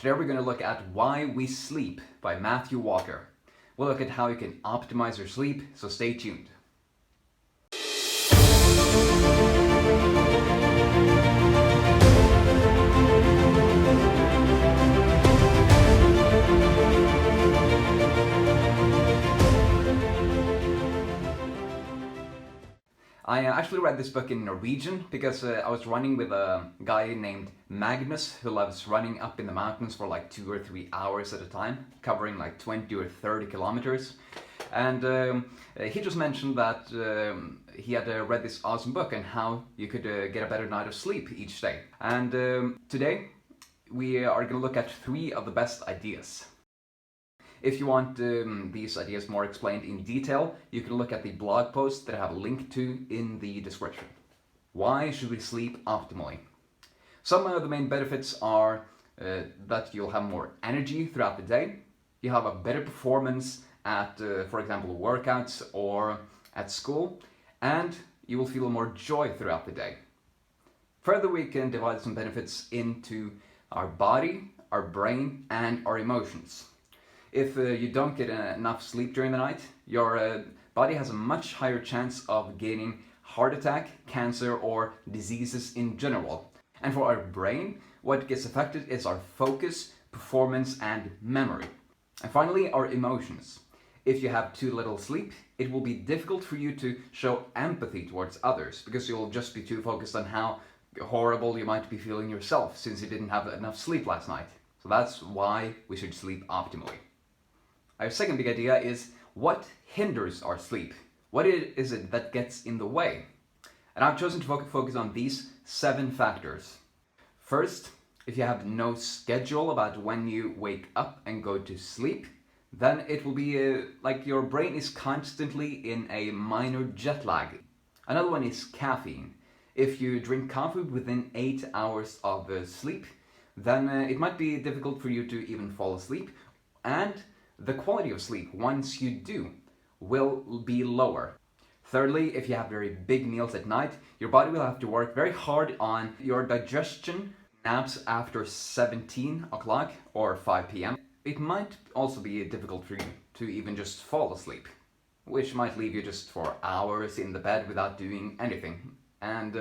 Today we're going to look at Why We Sleep by Matthew Walker. We'll look at how you can optimize your sleep, so stay tuned. I actually read this book in Norwegian because I was running with a guy named Magnus who loves running up in the mountains for like 2 or 3 hours at a time, covering like 20 or 30 kilometers. And he just mentioned that he had read this awesome book and how you could get a better night of sleep each day. And today we are going to look at 3 of the best ideas. If you want these ideas more explained in detail, you can look at the blog post that I have a link to in the description. Why should we sleep optimally? Some of the main benefits are that you'll have more energy throughout the day, you have a better performance at, for example, workouts or at school, and you will feel more joy throughout the day. Further, we can divide some benefits into our body, our brain, and our emotions. If you don't get enough sleep during the night, your body has a much higher chance of gaining heart attack, cancer, or diseases in general. And for our brain, what gets affected is our focus, performance, and memory. And finally, our emotions. If you have too little sleep, it will be difficult for you to show empathy towards others because you'll just be too focused on how horrible you might be feeling yourself since you didn't have enough sleep last night. So that's why we should sleep optimally. Our second big idea is what hinders our sleep? What is it that gets in the way? And I've chosen to focus on these 7 factors. First, if you have no schedule about when you wake up and go to sleep, then it will be like your brain is constantly in a minor jet lag. Another one is caffeine. If you drink coffee within 8 hours of sleep, then it might be difficult for you to even fall asleep, and the quality of sleep, once you do, will be lower. Thirdly, if you have very big meals at night, your body will have to work very hard on your digestion. Naps after 17 o'clock or 5 p.m. It might also be difficult for you to even just fall asleep, which might leave you just for hours in the bed without doing anything. And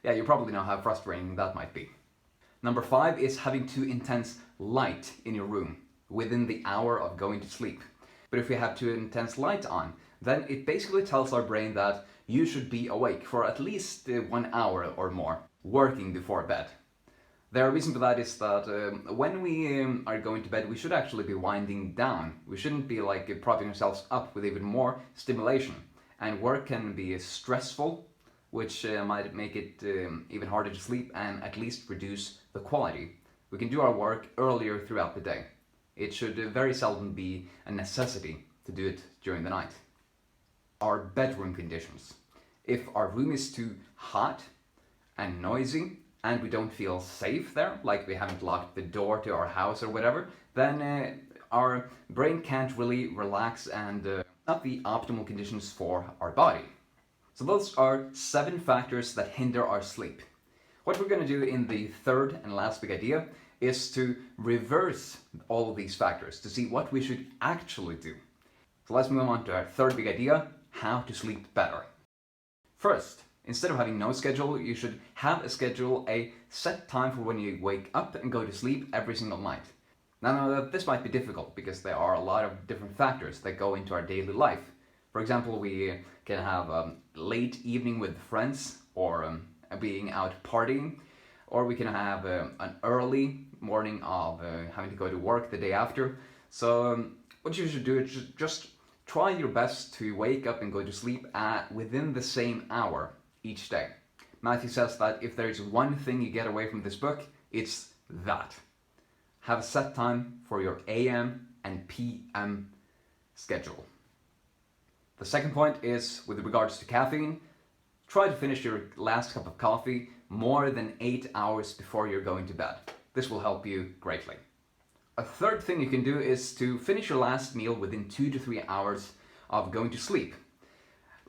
yeah, you probably know how frustrating that might be. Number 5 is having too intense light in your room within the hour of going to sleep. But if we have too intense light on, then it basically tells our brain that you should be awake for at least 1 hour or more, working before bed. The reason for that is that when we are going to bed, we should actually be winding down. We shouldn't be like propping ourselves up with even more stimulation. And work can be stressful, which might make it even harder to sleep and at least reduce the quality. We can do our work earlier throughout the day. It should very seldom be a necessity to do it during the night. Our bedroom conditions. If our room is too hot and noisy and we don't feel safe there, like we haven't locked the door to our house or whatever, then our brain can't really relax and not the optimal conditions for our body. So those are 7 factors that hinder our sleep. What we're going to do in the third and last big idea is to reverse all of these factors to see what we should actually do. So let's move on to our third big idea, how to sleep better. First, instead of having no schedule, you should have a schedule, a set time for when you wake up and go to sleep every single night. Now, this might be difficult because there are a lot of different factors that go into our daily life. For example, we can have a late evening with friends or being out partying, or we can have an early morning of having to go to work the day after. So what you should do is just try your best to wake up and go to sleep within the same hour each day. Matthew says that if there's one thing you get away from this book, it's that. Have a set time for your AM and PM schedule. The second point is with regards to caffeine. Try to finish your last cup of coffee more than 8 hours before you're going to bed. This will help you greatly. A third thing you can do is to finish your last meal within 2 to 3 hours of going to sleep.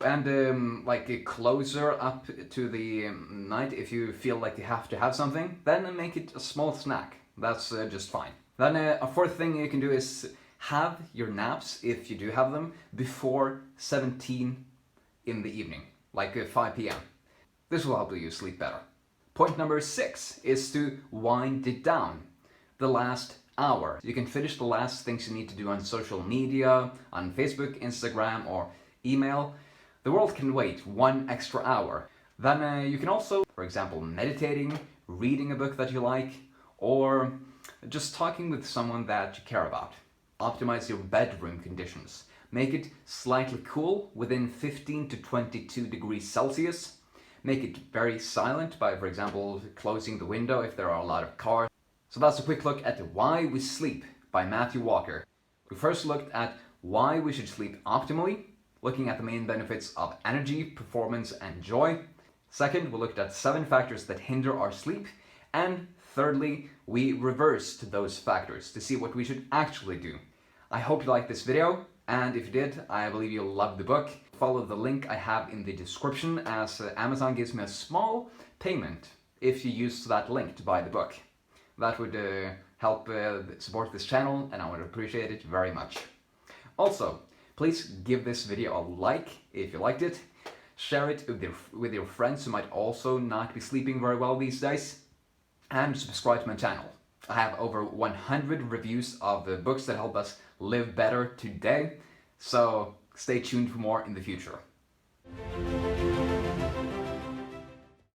And like closer up to the night, if you feel like you have to have something, then make it a small snack. That's just fine. Then a fourth thing you can do is have your naps, if you do have them, before 17 in the evening, like 5 p.m. This will help you sleep better. Point number 6 is to wind it down. The last hour. You can finish the last things you need to do on social media, on Facebook, Instagram, or email. The world can wait 1 extra hour. Then you can also, for example, meditating, reading a book that you like, or just talking with someone that you care about. Optimize your bedroom conditions. Make it slightly cool, within 15 to 22 degrees Celsius. Make it very silent by, for example, closing the window if there are a lot of cars. So that's a quick look at Why We Sleep by Matthew Walker. We first looked at why we should sleep optimally, looking at the main benefits of energy, performance, and joy. Second, we looked at 7 factors that hinder our sleep. And thirdly, we reversed those factors to see what we should actually do. I hope you liked this video, and if you did, I believe you'll love the book. Follow the link I have in the description, as Amazon gives me a small payment if you use that link to buy the book. That would help support this channel, and I would appreciate it very much. Also, please give this video a like if you liked it. Share it with your friends who might also not be sleeping very well these days. And subscribe to my channel. I have over 100 reviews of the books that help us live better today. So stay tuned for more in the future.